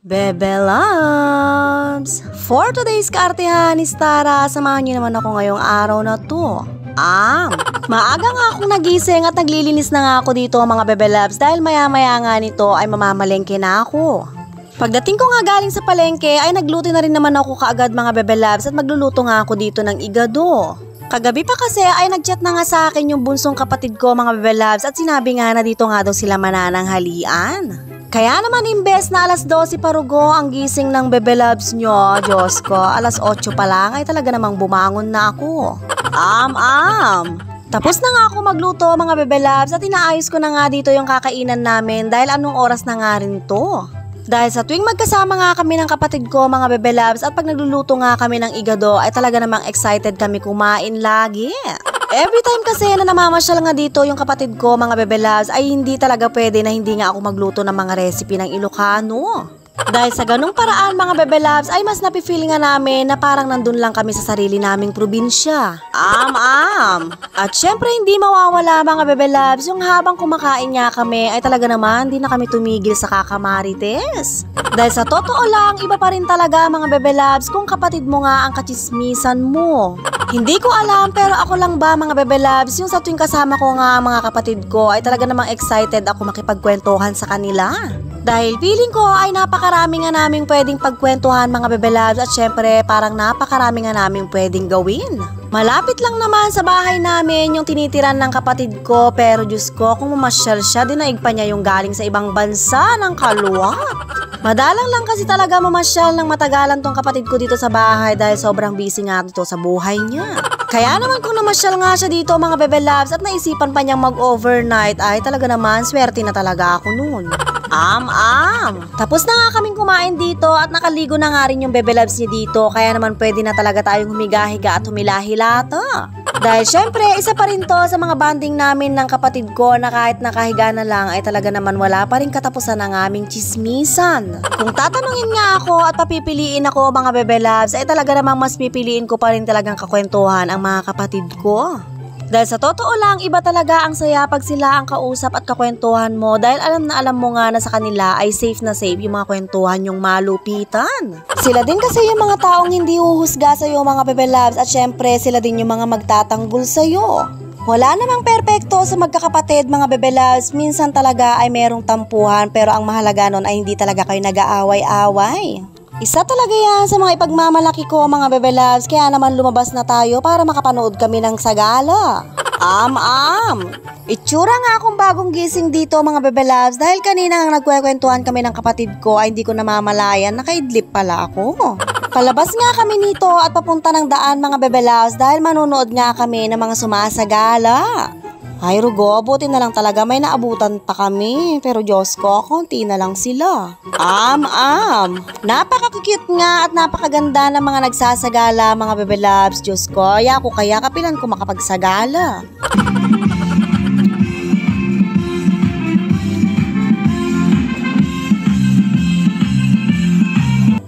Bebe Loves! For today's kaartehan ni Tara, samahan niyo naman ako ngayong araw na to. Maaga nga akong nagising at naglilinis na nga ako dito mga Bebe Loves dahil maya-maya nga nito ay mamamalengke na ako. Pagdating ko nga galing sa palengke ay nagluto na rin naman ako kaagad mga Bebe Loves at magluluto nga ako dito ng igado. Kagabi pa kasi ay nagchat na nga sa akin yung bunsong kapatid ko mga Bebe Loves at sinabi nga na dito nga daw sila manananghalian. Kaya naman imbes na alas 12 parugo ang gising ng Bebe Loves nyo, Diyos ko, alas 8 pa lang ay talaga namang bumangon na ako. Tapos na nga ako magluto mga Bebe Loves at inaayos ko na nga dito yung kakainan namin dahil anong oras na nga rin to. Dahil sa tuwing magkasama nga kami ng kapatid ko mga Bebe Loves at pag nagluluto nga kami ng igado ay talaga namang excited kami kumain lagi. Every time kasi na namamasyal nga dito yung kapatid ko mga Bebe Loves ay hindi talaga pwede na hindi nga ako magluto ng mga recipe ng Ilocano. Dahil sa ganung paraan mga Bebe Loves ay mas napifeel nga namin na parang nandun lang kami sa sarili naming probinsya. At syempre hindi mawawala mga Bebe Loves yung habang kumakain nga kami ay talaga naman di na kami tumigil sa kakamarites. Dahil sa totoo lang iba pa rin talaga mga Bebe Loves kung kapatid mo nga ang kachismisan mo. Hindi ko alam pero ako lang ba mga Bebe Loves yung sa tuwing kasama ko nga ang mga kapatid ko ay talaga namang excited ako makipagkwentuhan sa kanila. Dahil feeling ko ay napakarami nga naming pwedeng pagkwentuhan mga Bebe Loves at syempre parang napakarami nga naming pwedeng gawin. Malapit lang naman sa bahay namin yung tinitiran ng kapatid ko pero Diyos ko kung mamasyal siya dinaig pa niya yung galing sa ibang bansa ng kaluwat. Madalang lang kasi talaga mamasyal ng matagalan tong kapatid ko dito sa bahay dahil sobrang busy nga dito sa buhay niya. Kaya naman kung namasyal nga siya dito mga Bebe Loves at naisipan pa niyang mag-overnight ay talaga naman swerte na talaga ako noon. Tapos na nga kaming kumain dito at nakaligo na nga rin yung Bebe Loves niya dito kaya naman pwede na talaga tayong humiga-higa at humilahilata. Dahil syempre isa pa rin to sa mga banding namin ng kapatid ko na kahit nakahiga na lang ay talaga naman wala pa rin katapusan ng aming chismisan. Kung tatanungin nga ako at papipiliin ako mga Bebe Loves ay talaga namang mas pipiliin ko pa rin talagang kakwentuhan ang mga kapatid ko. Dahil sa totoo lang, iba talaga ang saya pag sila ang kausap at kakwentuhan mo dahil alam na alam mo nga na sa kanila ay safe na safe yung mga kwentuhan yung malupitan. Sila din kasi yung mga taong hindi huhusga sa'yo mga Bebe Loves at syempre sila din yung mga magtatanggol sa'yo. Wala namang perpekto sa magkakapatid mga Bebe Loves, minsan talaga ay merong tampuhan pero ang mahalaga nun ay hindi talaga kayo nag-aaway-away. Isa talaga yan sa mga ipagmamalaki ko mga Bebe Loves kaya naman lumabas na tayo para makapanood kami ng sagala. Itsura nga akong bagong gising dito mga Bebe Loves dahil kanina ang nagkwekwentuhan kami ng kapatid ko ay hindi ko namamalayan nakaidlip pala ako. Palabas nga kami nito at papunta ng daan mga Bebe Loves dahil manonood nga kami ng mga sumasagala. Ay Rugo, buti na lang talaga may naabutan pa kami. Pero Diyos ko, konti na lang sila. Napaka-cute nga at napakaganda ng mga nagsasagala mga Bebe Loves. Diyos ko, kaya kapilan ko makapagsagala.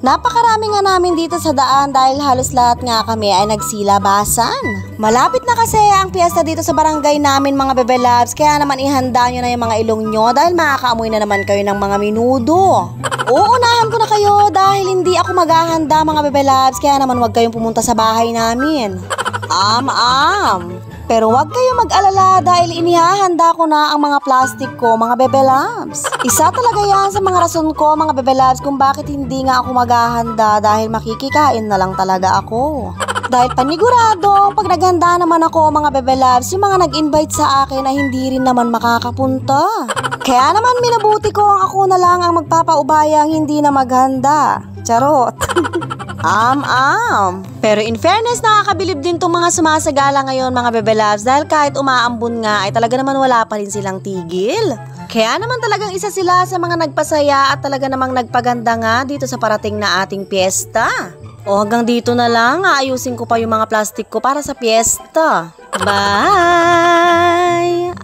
Napakarami nga namin dito sa daan dahil halos lahat nga kami ay nagsilabasan. Malapit na kasi ang piyesta dito sa barangay namin mga Bebe Loves kaya naman ihanda nyo na yung mga ilong nyo dahil makakaamoy na naman kayo ng mga minudo. Uunahan ko na kayo dahil hindi ako maghahanda mga Bebe Loves kaya naman huwag kayong pumunta sa bahay namin. Pero huwag kayong mag-alala dahil inihahanda ko na ang mga plastic ko mga Bebe Loves. Isa talaga yan sa mga rason ko mga Bebe Loves kung bakit hindi nga ako maghahanda dahil makikikain na lang talaga ako. Dahil panigurado pag naghanda naman ako mga Bebe Loves yung mga nag-invite sa akin ay hindi rin naman makakapunta. Kaya naman minabuti ko ang ako na lang ang magpapaubayang hindi na maghanda. Charot. Pero in fairness nakakabilib din tong mga sumasagala ngayon mga Bebe Loves dahil kahit umaambon nga ay talaga naman wala pa rin silang tigil. Kaya naman talagang isa sila sa mga nagpasaya at talaga namang nagpaganda nga dito sa parating na ating piyesta. O hanggang dito na lang, aayusin ko pa yung mga plastic ko para sa piyesta. Bye!